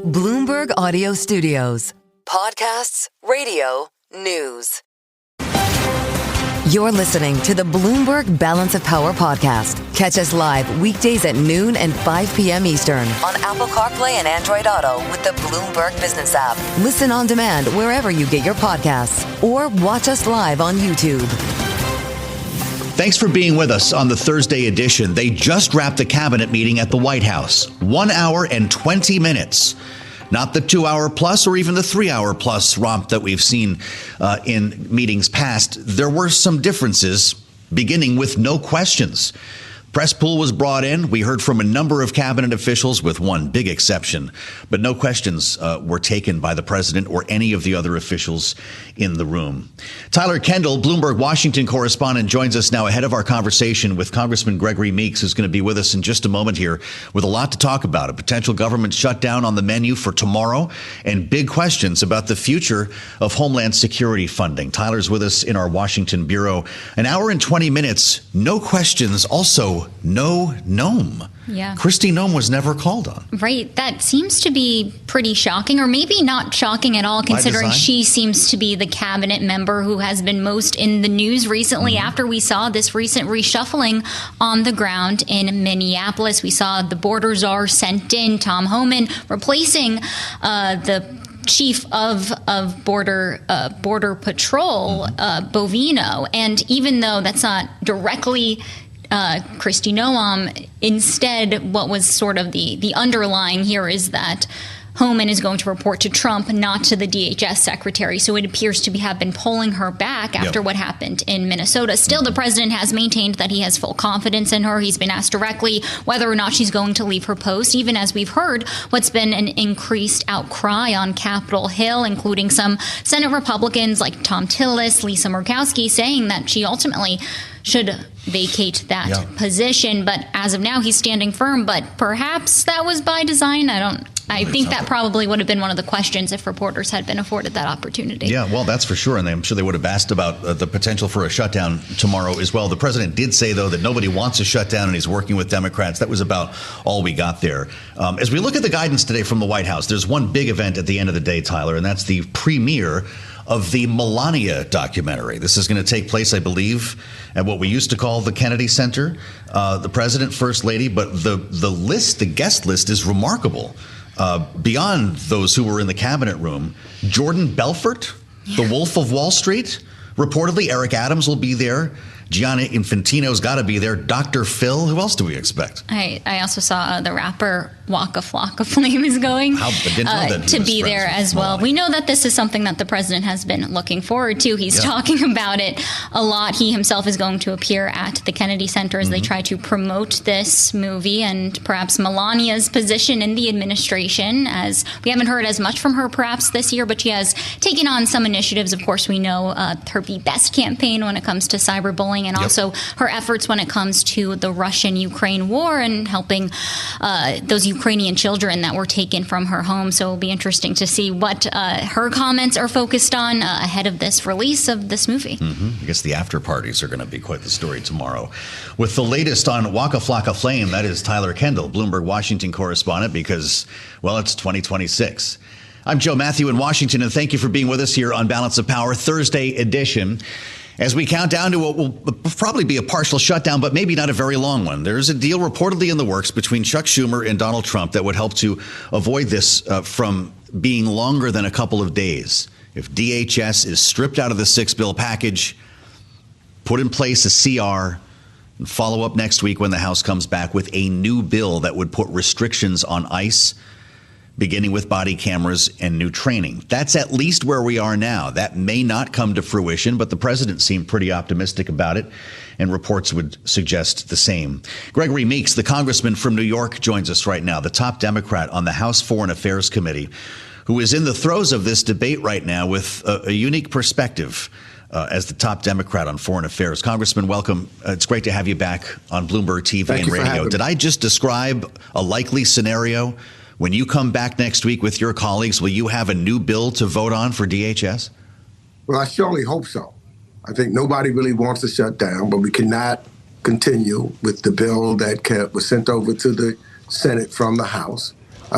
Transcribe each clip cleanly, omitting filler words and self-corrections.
Bloomberg Audio Studios. Podcasts, radio, news. You're listening to the Bloomberg Balance of Power podcast. Catch us live weekdays at noon and 5 p.m. Eastern on Apple CarPlay and Android Auto with the Bloomberg Business app. Listen on demand wherever you get your podcasts or watch us live on YouTube. Thanks for being with us on the Thursday edition. They just wrapped the cabinet meeting at the White House. 1 hour and 20 minutes. Not the 2 hour plus or even the 3 hour plus romp that we've seen in meetings past. There were some differences, beginning with no questions. Press pool was brought in. We heard from a number of cabinet officials, with one big exception, but no questions were taken by the president or any of the other officials in the room. Tyler Kendall, Bloomberg Washington correspondent, joins us now ahead of our conversation with Congressman Gregory Meeks, who's going to be with us in just a moment here with a lot to talk about. A potential government shutdown on the menu for tomorrow and big questions about the future of Homeland Security funding. Tyler's with us in our Washington bureau. An hour and 20 minutes, no questions, also no Noem. Yeah. Kristi Noem was never called on. Right. That seems to be pretty shocking, or maybe not shocking at all, considering she seems to be the cabinet member who has been most in the news recently after we saw this recent reshuffling on the ground in Minneapolis. We saw the border czar sent in, Tom Homan, replacing the chief of border patrol, Bovino. And even though that's not directly Kristi Noem, instead, what was sort of the underlying here is that Homan is going to report to Trump, not to the DHS secretary. So it appears to have been pulling her back after what happened in Minnesota. Still, the president has maintained that he has full confidence in her. He's been asked directly whether or not she's going to leave her post, even as we've heard what's been an increased outcry on Capitol Hill, including some Senate Republicans like Tom Tillis, Lisa Murkowski, saying that she ultimately should vacate that position. But as of now, he's standing firm. But perhaps that was by design. I think that probably would have been one of the questions if reporters had been afforded that opportunity. Yeah, well, that's for sure. And I'm sure they would have asked about the potential for a shutdown tomorrow as well. The president did say, though, that nobody wants a shutdown and he's working with Democrats. That was about all we got there. As we look at the guidance today from the White House, there's one big event at the end of the day, Tyler, and that's the premiere of the Melania documentary. This is going to take place, I believe, at what we used to call the Kennedy Center. The president, first lady, but the guest list is remarkable. Beyond those who were in the cabinet room, Jordan Belfort, the Wolf of Wall Street, reportedly Eric Adams will be there. Gianna Infantino's got to be there. Dr. Phil. Who else do we expect? I also saw the rapper Waka Flocka Flame is going to be there as well. We know that this is something that the president has been looking forward to. He's talking about it a lot. He himself is going to appear at the Kennedy Center as they try to promote this movie and perhaps Melania's position in the administration, as we haven't heard as much from her perhaps this year, but she has taken on some initiatives. Of course, we know her Be Best campaign when it comes to cyberbullying, and also her efforts when it comes to the Russian-Ukraine war and helping those Ukrainian children that were taken from her home. So it'll be interesting to see what her comments are focused on ahead of this release of this movie. I guess the after parties are going to be quite the story tomorrow. With the latest on Waka Flocka Flame, that is Tyler Kendall, Bloomberg Washington correspondent, because, well, it's 2026. I'm Joe Mathieu in Washington, and thank you for being with us here on Balance of Power Thursday edition. As we count down to what will probably be a partial shutdown, but maybe not a very long one. There's a deal reportedly in the works between Chuck Schumer and Donald Trump that would help to avoid this from being longer than a couple of days. If DHS is stripped out of the 6-bill package, put in place a CR, and follow up next week when the House comes back with a new bill that would put restrictions on ICE, beginning with body cameras and new training. That's at least where we are now. That may not come to fruition, but the president seemed pretty optimistic about it, and reports would suggest the same. Gregory Meeks, the congressman from New York, joins us right now, the top Democrat on the House Foreign Affairs Committee, who is in the throes of this debate right now with a unique perspective as the top Democrat on foreign affairs. Congressman, welcome. It's great to have you back on Bloomberg TV and radio. Did I just describe a likely scenario? When you come back next week with your colleagues, will you have a new bill to vote on for DHS? Well, I surely hope so. I think nobody really wants to shut down, but we cannot continue with the bill that was sent over to the Senate from the House.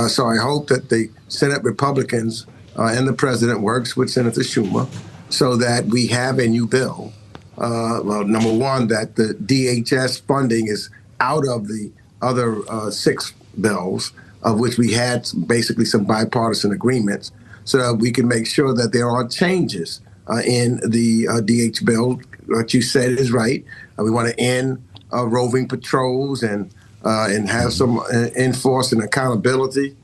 So I hope that the Senate Republicans and the president works with Senator Schumer so that we have a new bill. Well, number one, that the DHS funding is out of the other 6 bills, of which we had basically some bipartisan agreements, so that we can make sure that there are changes in the DH bill. What you said is right. We want to end roving patrols and have some enforcement accountability.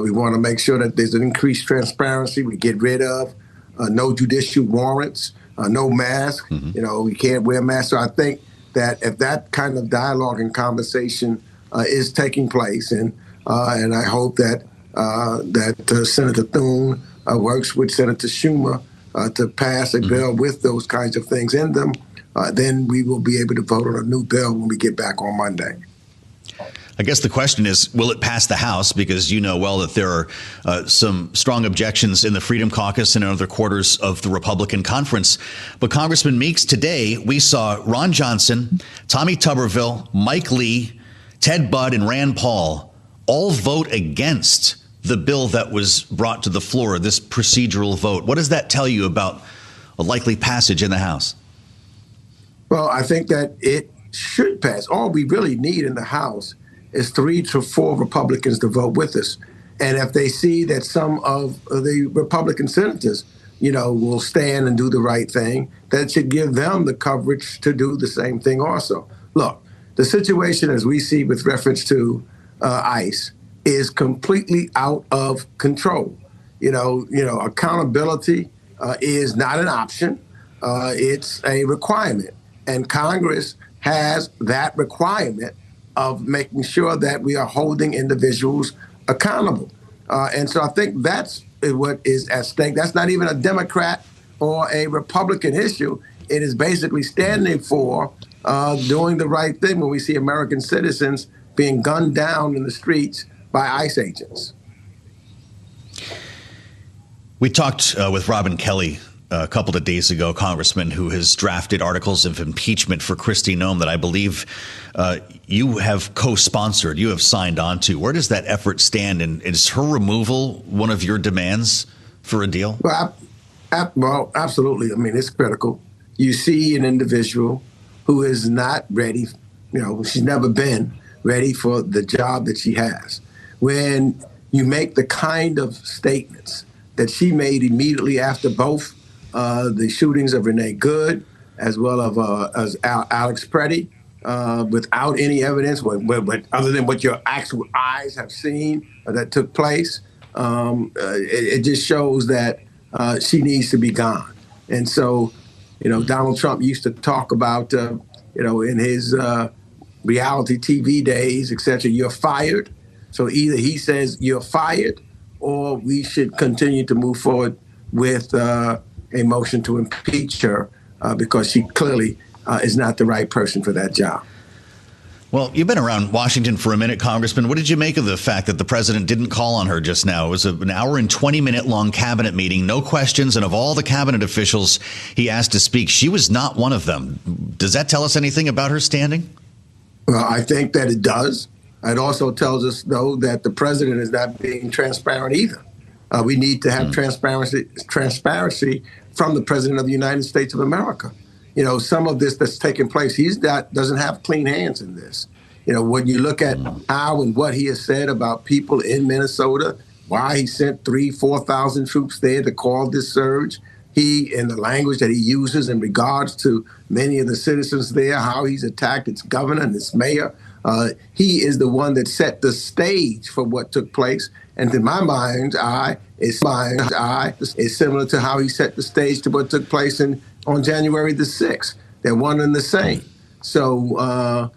We want to make sure that there's an increased transparency. We get rid of no judicial warrants, no mask. We can't wear masks. So I think that if that kind of dialogue and conversation is taking place, and I hope that Senator Thune works with Senator Schumer to pass a bill with those kinds of things in them, then we will be able to vote on a new bill when we get back on Monday. I guess the question is, will it pass the House? Because you know well that there are some strong objections in the Freedom Caucus and in other quarters of the Republican conference. But Congressman Meeks, today we saw Ron Johnson, Tommy Tuberville, Mike Lee, Ted Budd, and Rand Paul all vote against the bill that was brought to the floor, this procedural vote. What does that tell you about a likely passage in the House? Well, I think that it should pass. All we really need in the House is 3 to 4 Republicans to vote with us. And if they see that some of the Republican senators, will stand and do the right thing, that should give them the coverage to do the same thing also. Look, the situation as we see with reference to ICE is completely out of control. Accountability is not an option. It's a requirement. And Congress has that requirement of making sure that we are holding individuals accountable. And so I think that's what is at stake. That's not even a Democrat or a Republican issue. It is basically standing for doing the right thing when we see American citizens being gunned down in the streets by ICE agents. We talked with Robin Kelly a couple of days ago, Congressman, who has drafted articles of impeachment for Kristi Noem that I believe you have co-sponsored, you have signed on to. Where does that effort stand? And is her removal one of your demands for a deal? Well, absolutely. I mean, it's critical. You see an individual who is not ready, she's never been ready for the job that she has. When you make the kind of statements that she made immediately after both the shootings of Renee Good, as well as Alex Preddy, without any evidence, other than what your actual eyes have seen that took place, it just shows that she needs to be gone. And so, Donald Trump used to talk about, in his reality TV days, et cetera, you're fired. So either he says you're fired, or we should continue to move forward with a motion to impeach her because she clearly is not the right person for that job. Well, you've been around Washington for a minute, Congressman. What did you make of the fact that the president didn't call on her just now? It was an hour and 20-minute long cabinet meeting, no questions. And of all the cabinet officials he asked to speak, she was not one of them. Does that tell us anything about her standing? Well, I think that it does. It also tells us, though, that the president is not being transparent either. We need to have transparency from the president of the United States of America. Some of this that's taking place, doesn't have clean hands in this. When you look at how and what he has said about people in Minnesota, why he sent 3,000-4,000 troops there to call this surge, in the language that he uses in regards to many of the citizens there, how he's attacked its governor and its mayor, he is the one that set the stage for what took place. And to my mind's eye, it's similar to how he set the stage to what took place on January the 6th. They're one and the same. So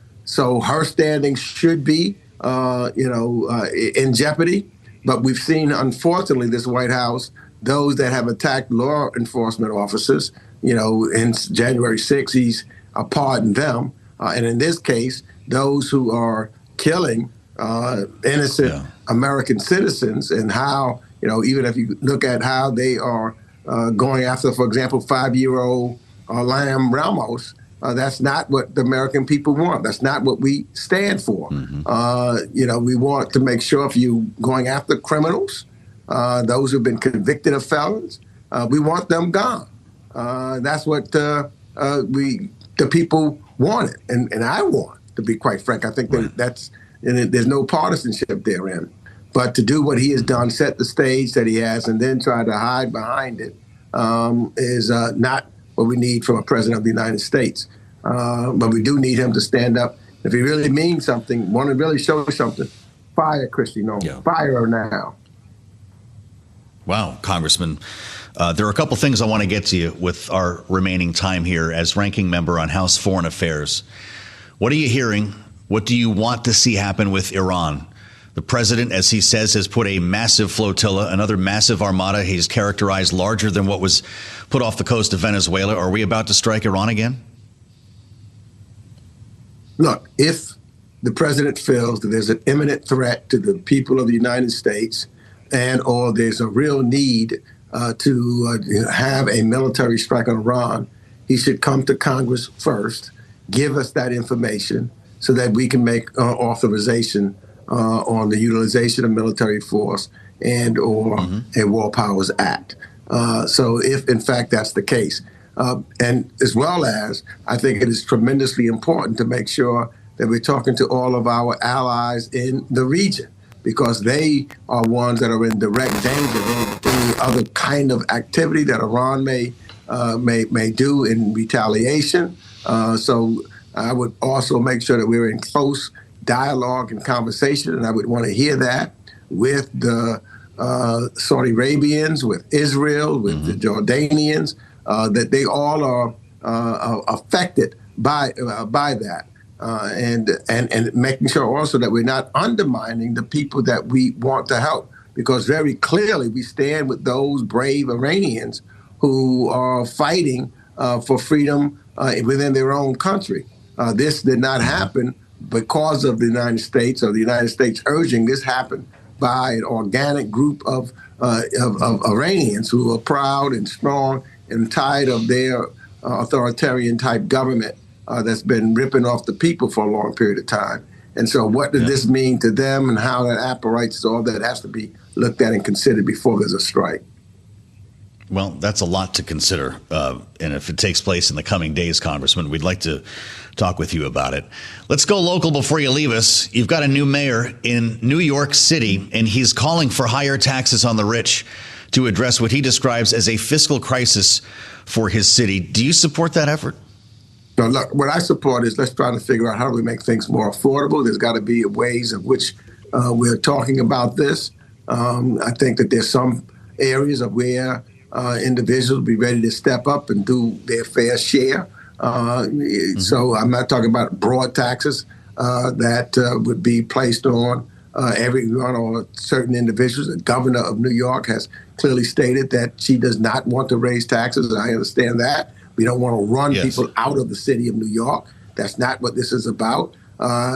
her standing should be, in jeopardy. But we've seen, unfortunately, this White House, those that have attacked law enforcement officers, in January 6th, he's pardoned them. And in this case, those who are killing innocent American citizens, and how, even if you look at how they are going after, for example, 5-year-old Lamb Ramos, That's not what the American people want. That's not what we stand for. We want to make sure if you're going after criminals, those who've been convicted of felons, we want them gone. That's what the people wanted, and I want, to be quite frank. I think there's no partisanship therein. But to do what he has done, set the stage that he has, and then try to hide behind it is not what we need from a president of the United States. But we do need him to stand up. If he really means something, want to really show something, fire Kristi Noem. Yeah. Fire her now. Wow, Congressman. There are a couple things I want to get to you with our remaining time here as ranking member on House Foreign Affairs. What are you hearing? What do you want to see happen with Iran? The president, as he says, has put a massive flotilla, another massive armada he's characterized larger than what was put off the coast of Venezuela. Are we about to strike Iran again? Look, if the president feels that there's an imminent threat to the people of the United States or there's a real need to have a military strike on Iran, he should come to Congress first, give us that information so that we can make authorization on the utilization of military force or a War Powers Act. So if, in fact, that's the case. And as well as, I think it is tremendously important to make sure that we're talking to all of our allies in the region, because they are ones that are in direct danger of any other kind of activity that Iran may do in retaliation. So I would also make sure that we're in close dialogue and conversation, and I would want to hear that with the Saudi Arabians, with Israel, with the Jordanians, that they all are affected by that, and making sure also that we're not undermining the people that we want to help, because very clearly we stand with those brave Iranians who are fighting for freedom within their own country. This did not happen because of the United States or the United States urging. This happened by an organic group of Iranians who are proud and strong and tired of their authoritarian type government that's been ripping off the people for a long period of time. And so what does this mean to them and how that apparates all that has to be looked at and considered before there's a strike? Well, that's a lot to consider. And if it takes place in the coming days, Congressman, we'd like to talk with you about it. Let's go local before you leave us. You've got a new mayor in New York City, and he's calling for higher taxes on the rich to address what he describes as a fiscal crisis for his city. Do you support that effort? No, look, what I support is let's try to figure out how do we make things more affordable. There's got to be ways of which we're talking about this. I think that there's some areas of where individuals be ready to step up and do their fair share. So I'm not talking about broad taxes that would be placed on everyone or certain individuals. The governor of New York has clearly stated that she does not want to raise taxes, and I understand that. We don't want to run people out of the city of New York. That's not what this is about.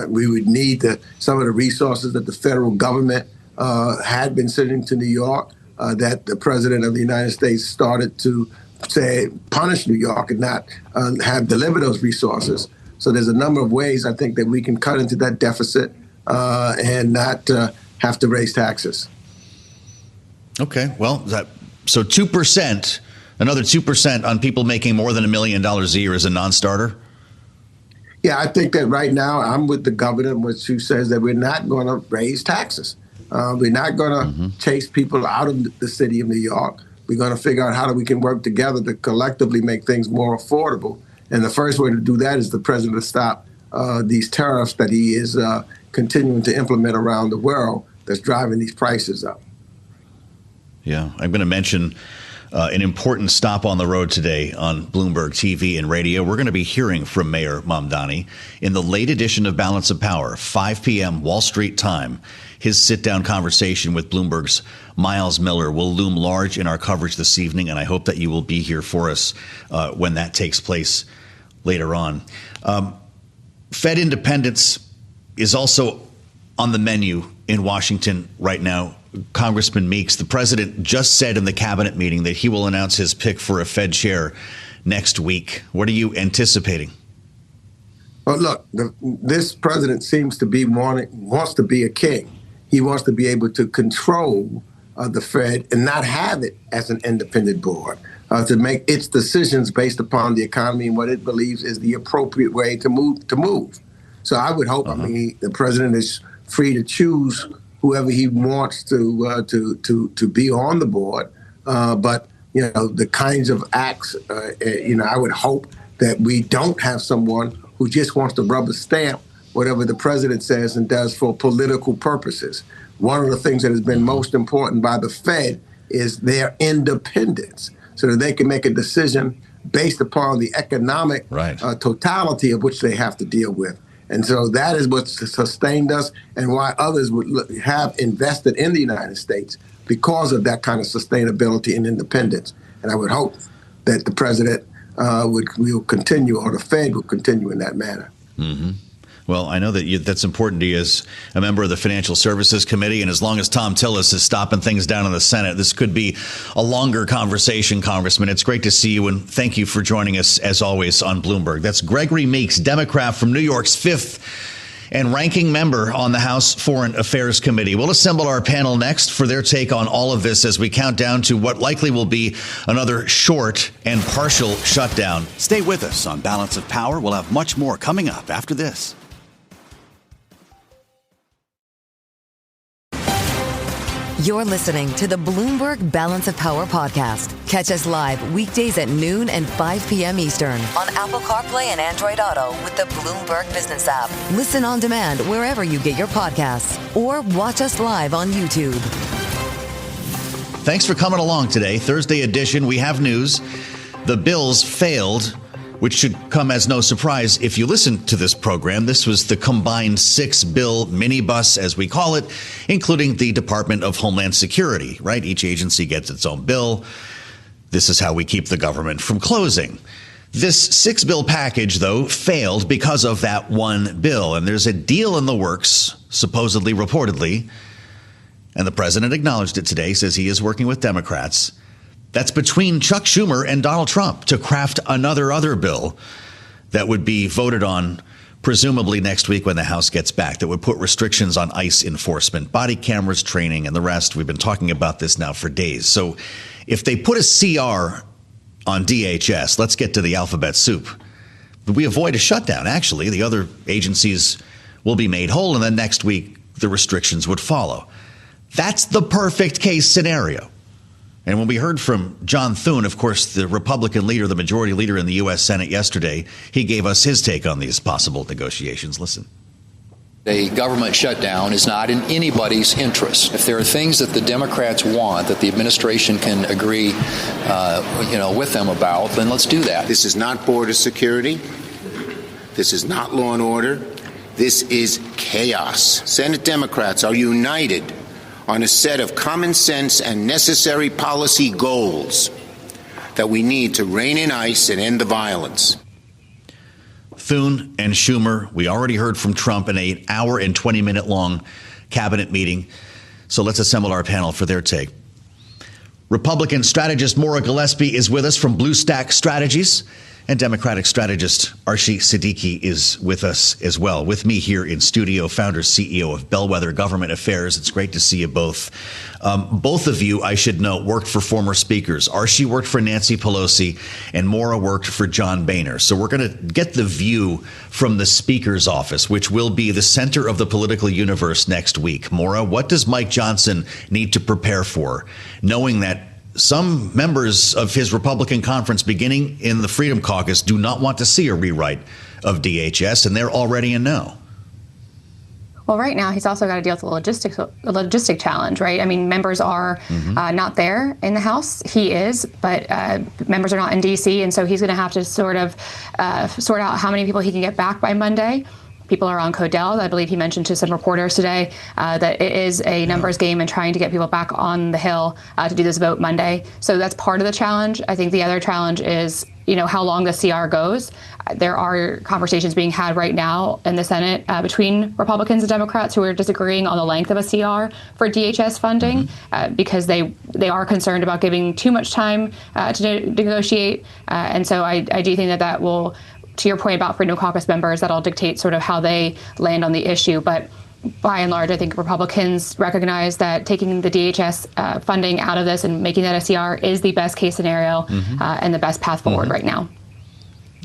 We would need some of the resources that the federal government had been sending to New York, that the president of the United States started to say punish New York and not have delivered those resources. So there's a number of ways I think that we can cut into that deficit and not have to raise taxes. Okay, well, so 2%, another 2% on people making more than $1 million a year is a non-starter? Yeah, I think that right now I'm with the governor, who says that we're not going to raise taxes. We're not going to chase people out of the city of New York. We're going to figure out how we can work together to collectively make things more affordable. And the first way to do that is the president to stop these tariffs that he is continuing to implement around the world that's driving these prices up. Yeah, I'm going to mention an important stop on the road today on Bloomberg TV and radio. We're going to be hearing from Mayor Mamdani in the late edition of Balance of Power, 5 p.m. Wall Street time. His sit-down conversation with Bloomberg's Miles Miller will loom large in our coverage this evening, and I hope that you will be here for us when that takes place later on. Fed independence is also on the menu in Washington right now. Congressman Meeks, the president just said in the cabinet meeting that he will announce his pick for a Fed chair next week. What are you anticipating? Well, look, this president seems to be wants to be a king. He wants to be able to control the Fed and not have it as an independent board to make its decisions based upon the economy and what it believes is the appropriate way to move. So I would hope. I mean, the president is free to choose whoever he wants to be on the board, but the kinds of acts. I would hope that we don't have someone who just wants to rubber stamp whatever the president says and does for political purposes. One of the things that has been most important by the Fed is their independence, so that they can make a decision based upon the economic totality of which they have to deal with. And so that is what sustained us and why others would have invested in the United States, because of that kind of sustainability and independence. And I would hope that the president will continue, or the Fed will continue in that manner. Mm-hmm. Well, I know that that's important to you as a member of the Financial Services Committee, and as long as Tom Tillis is stopping things down in the Senate, this could be a longer conversation, Congressman. It's great to see you, and thank you for joining us, as always, on Bloomberg. That's Gregory Meeks, Democrat from New York's 5th and ranking member on the House Foreign Affairs Committee. We'll assemble our panel next for their take on all of this as we count down to what likely will be another short and partial shutdown. Stay with us on Balance of Power. We'll have much more coming up after this. You're listening to the Bloomberg Balance of Power podcast. Catch us live weekdays at noon and 5 p.m. Eastern on Apple CarPlay and Android Auto with the Bloomberg Business app. Listen on demand wherever you get your podcasts, or watch us live on YouTube. Thanks for coming along today. Thursday edition, we have news. The bills failed, which should come as no surprise if you listen to this program. This was the combined 6-bill minibus, as we call it, including the Department of Homeland Security, right? Each agency gets its own bill. This is how we keep the government from closing. This 6-bill package, though, failed because of that one bill. And there's a deal in the works, supposedly, reportedly, and the president acknowledged it today, says he is working with Democrats. That's between Chuck Schumer and Donald Trump to craft other bill that would be voted on presumably next week when the House gets back, that would put restrictions on ICE enforcement, body cameras, training, and the rest. We've been talking about this now for days. So if they put a CR on DHS, let's get to the alphabet soup. We avoid a shutdown. Actually, the other agencies will be made whole, and then next week the restrictions would follow. That's the perfect case scenario. And when we heard from John Thune, of course, the Republican leader, the majority leader in the U.S. Senate yesterday, he gave us his take on these possible negotiations. Listen. A government shutdown is not in anybody's interest. If there are things that the Democrats want that the administration can agree, with them about, then let's do that. This is not border security. This is not law and order. This is chaos. Senate Democrats are united on a set of common sense and necessary policy goals that we need to rein in ICE and end the violence. Thune and Schumer, we already heard from Trump in an hour and 20-minute long cabinet meeting. So let's assemble our panel for their take. Republican strategist Maura Gillespie is with us from Blue Stack Strategies, and Democratic strategist Archie Siddiqui is with us as well. With me here in studio, founder, CEO of Bellwether Government Affairs. It's great to see you both. Both of you, I should note, worked for former speakers. Archie worked for Nancy Pelosi, and Maura worked for John Boehner. So we're going to get the view from the Speaker's office, which will be the center of the political universe next week. Maura, what does Mike Johnson need to prepare for, knowing that some members of his Republican conference, beginning in the Freedom Caucus, do not want to see a rewrite of DHS, and they're already in no? Well, right now, he's also got to deal with a logistic challenge, right? I mean, members are not there in the House. He is, but members are not in D.C., and so he's going to have to sort out how many people he can get back by Monday. People are on Codell. I believe he mentioned to some reporters today that it is a numbers game and trying to get people back on the Hill to do this vote Monday. So that's part of the challenge. I think the other challenge is, how long the CR goes. There are conversations being had right now in the Senate between Republicans and Democrats who are disagreeing on the length of a CR for DHS funding because they are concerned about giving too much time to negotiate. And so I do think that will to your point about Freedom Caucus members, that'll dictate sort of how they land on the issue. But by and large, I think Republicans recognize that taking the DHS funding out of this and making that a CR is the best case scenario and the best path forward right now.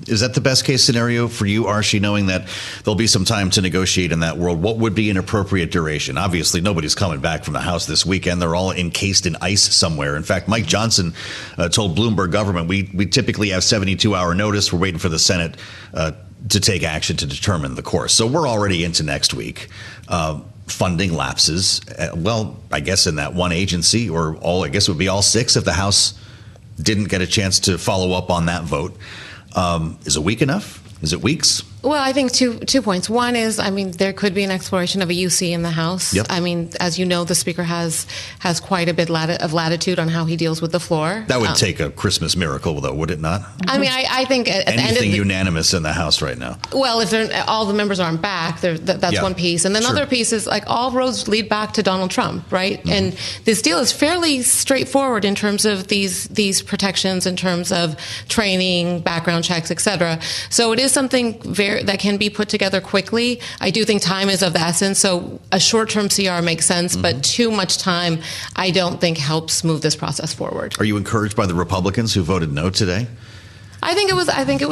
Is that the best case scenario for you, Archie, knowing that there'll be some time to negotiate in that world? What would be an appropriate duration? Obviously, nobody's coming back from the House this weekend. They're all encased in ice somewhere. In fact, Mike Johnson told Bloomberg government, we typically have 72-hour notice. We're waiting for the Senate to take action to determine the course. So we're already into next week. Funding lapses. Well, I guess in that one agency, or I guess it would be all six if the House didn't get a chance to follow up on that vote. Is a week enough? Is it weeks? Well, I think two points. One is, there could be an exploration of a UC in the House. Yep. As you know, the Speaker has quite a bit of latitude on how he deals with the floor. That would take a Christmas miracle, though, would it not? I think at anything the end of unanimous in the House right now. Well, if all the members aren't back, that's one piece. And then other piece is all roads lead back to Donald Trump, right? Mm-hmm. And this deal is fairly straightforward in terms of these protections, in terms of training, background checks, et cetera. So it is something that can be put together quickly. I do think time is of the essence, so a short-term CR makes sense, but too much time, I don't think helps move this process forward. Are you encouraged by the Republicans who voted no today? I think it was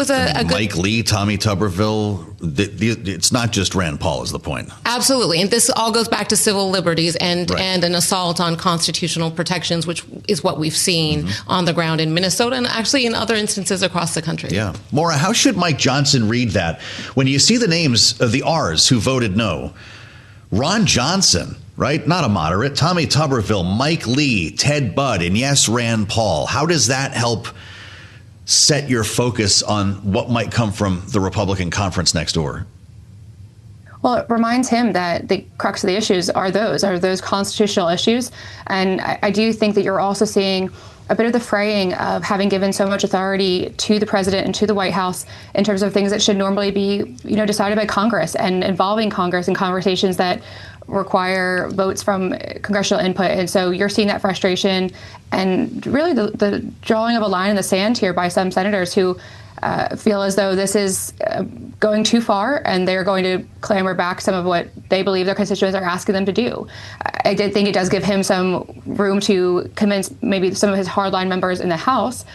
a good... Mike Lee, Tommy Tuberville, it's not just Rand Paul is the point. Absolutely. And this all goes back to civil liberties and an assault on constitutional protections, which is what we've seen on the ground in Minnesota and actually in other instances across the country. Yeah. Maura, how should Mike Johnson read that? When you see the names of the R's who voted no, Ron Johnson, right? Not a moderate, Tommy Tuberville, Mike Lee, Ted Budd, and yes, Rand Paul. How does that help set your focus on what might come from the Republican conference next door? Well, it reminds him that the crux of the issues are those constitutional issues. And I do think that you're also seeing a bit of the fraying of having given so much authority to the president and to the White House in terms of things that should normally be, decided by Congress and involving Congress in conversations that require votes from congressional input. And so you're seeing that frustration and really the drawing of a line in the sand here by some senators who feel as though this is going too far and they're going to clamor back some of what they believe their constituents are asking them to do. I did think it does give him some room to convince maybe some of his hardline members in the House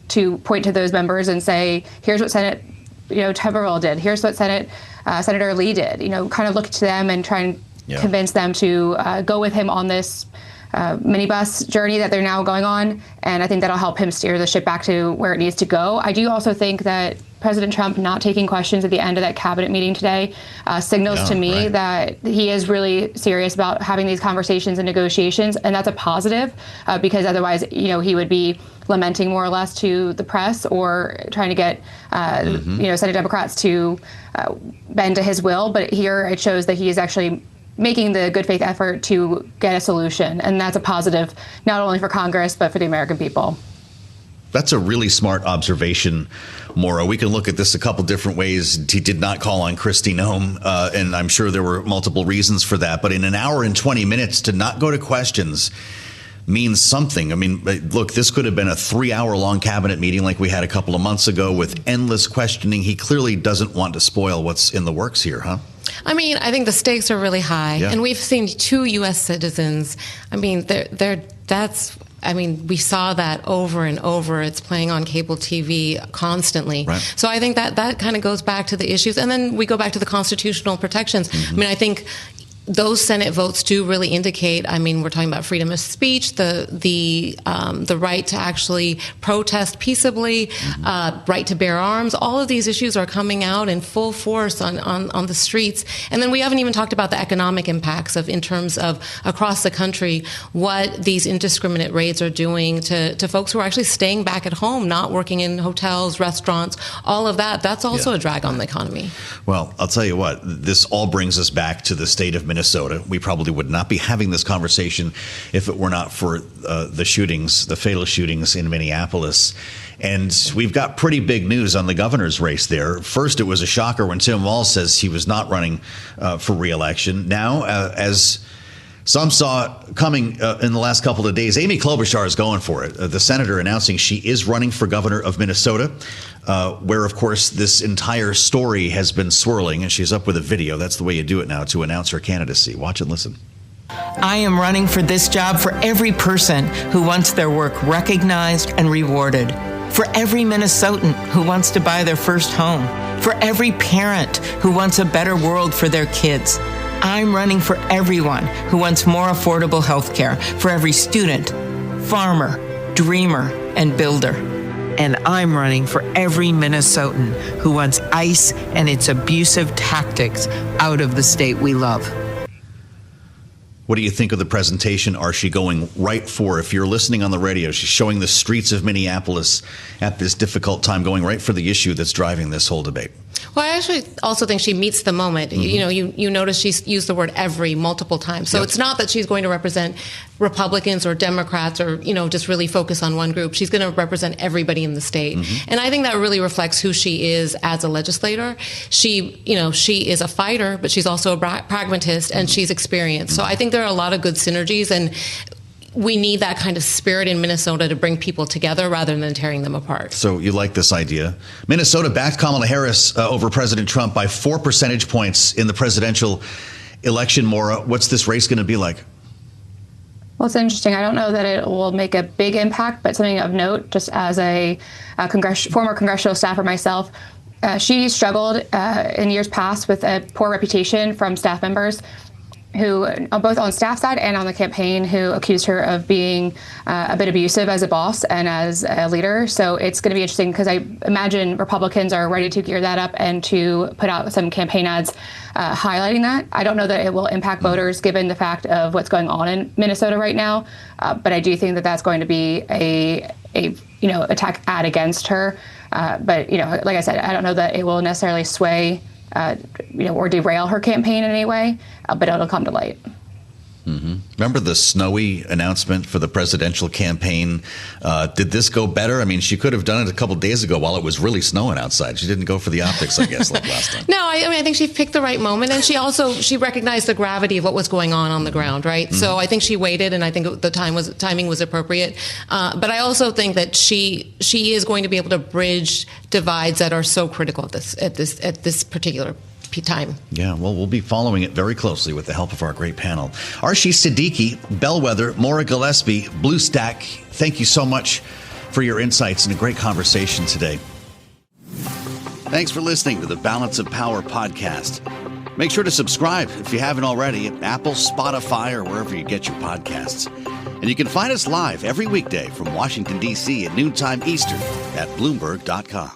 to point to those members and say, here's what Senate Tuberville did. Here's what Senator Lee did. Kind of look to them and try and convince them to go with him on this minibus journey that they're now going on. And I think that'll help him steer the ship back to where it needs to go. I do also think that President Trump not taking questions at the end of that cabinet meeting today signals to me that he is really serious about having these conversations and negotiations. And that's a positive because otherwise, he would be lamenting more or less to the press or trying to get, Senate Democrats to bend to his will. But here it shows that he is actually making the good faith effort to get a solution. And that's a positive, not only for Congress, but for the American people. That's a really smart observation, Maura. We can look at this a couple different ways. He did not call on Kristi Noem, and I'm sure there were multiple reasons for that. But in an hour and 20 minutes to not go to questions means something. I mean, look, this could have been a 3-hour-long cabinet meeting like we had a couple of months ago with endless questioning. He clearly doesn't want to spoil what's in the works here, huh? I think the stakes are really high, and we've seen 2 U.S. citizens. We saw that over and over. It's playing on cable TV constantly. Right. So I think that kind of goes back to the issues, and then we go back to the constitutional protections. I think those Senate votes do really indicate. We're talking about freedom of speech, the right to actually protest peaceably, right to bear arms. All of these issues are coming out in full force on the streets. And then we haven't even talked about the economic impacts in terms of across the country what these indiscriminate raids are doing to folks who are actually staying back at home, not working in hotels, restaurants, all of that. That's also a drag on the economy. Well, I'll tell you what, this all brings us back to the state of Minnesota. We probably would not be having this conversation if it were not for the fatal shootings in Minneapolis. And we've got pretty big news on the governor's race there. First, it was a shocker when Tim Walz says he was not running for re-election. Now, as Some saw coming in the last couple of days. Amy Klobuchar is going for it. The senator announcing she is running for governor of Minnesota, where, of course, this entire story has been swirling. And she's up with a video. That's the way you do it now to announce her candidacy. Watch and listen. I am running for this job for every person who wants their work recognized and rewarded. For every Minnesotan who wants to buy their first home. For every parent who wants a better world for their kids. I'm running for everyone who wants more affordable health care, for every student, farmer, dreamer, and builder. And I'm running for every Minnesotan who wants ICE and its abusive tactics out of the state we love. What do you think of the presentation? Are she going right for, if you're listening on the radio, she's showing the streets of Minneapolis at this difficult time, going right for the issue that's driving this whole debate? Well, I actually also think she meets the moment. Mm-hmm. You notice she's used the word every multiple times. So It's not that she's going to represent Republicans or Democrats or, just really focus on one group. She's going to represent everybody in the state. Mm-hmm. And I think that really reflects who she is as a legislator. She is a fighter, but she's also a pragmatist, and she's experienced. So I think there are a lot of good synergies, and we need that kind of spirit in Minnesota to bring people together rather than tearing them apart. So you like this idea. Minnesota backed Kamala Harris over President Trump by 4 percentage points in the presidential election. Maura, what's this race going to be like? Well, it's interesting. I don't know that it will make a big impact, but something of note, just as a former congressional staffer myself, she struggled in years past with a poor reputation from staff members who, both on staff side and on the campaign, who accused her of being a bit abusive as a boss and as a leader. So it's going to be interesting because I imagine Republicans are ready to gear that up and to put out some campaign ads highlighting that. I don't know that it will impact voters given the fact of what's going on in Minnesota right now, but I do think that that's going to be a attack ad against her. But like I said, I don't know that it will necessarily sway or derail her campaign in any way, but it'll come to light. Mm-hmm. Remember the snowy announcement for the presidential campaign? Did this go better? I mean, she could have done it a couple days ago while it was really snowing outside. She didn't go for the optics, I guess, like last time. No, I think she picked the right moment, and she recognized the gravity of what was going on the ground, right? Mm-hmm. So I think she waited, and I think the timing was appropriate. But I also think that she is going to be able to bridge divides that are so critical at this particular time. Yeah, well, we'll be following it very closely with the help of our great panel. Archie Siddiqui, Bellwether, Maura Gillespie, Blue Stack, thank you so much for your insights and a great conversation today. Thanks for listening to the Balance of Power podcast. Make sure to subscribe if you haven't already at Apple, Spotify, or wherever you get your podcasts. And you can find us live every weekday from Washington, D.C. at noontime Eastern at Bloomberg.com.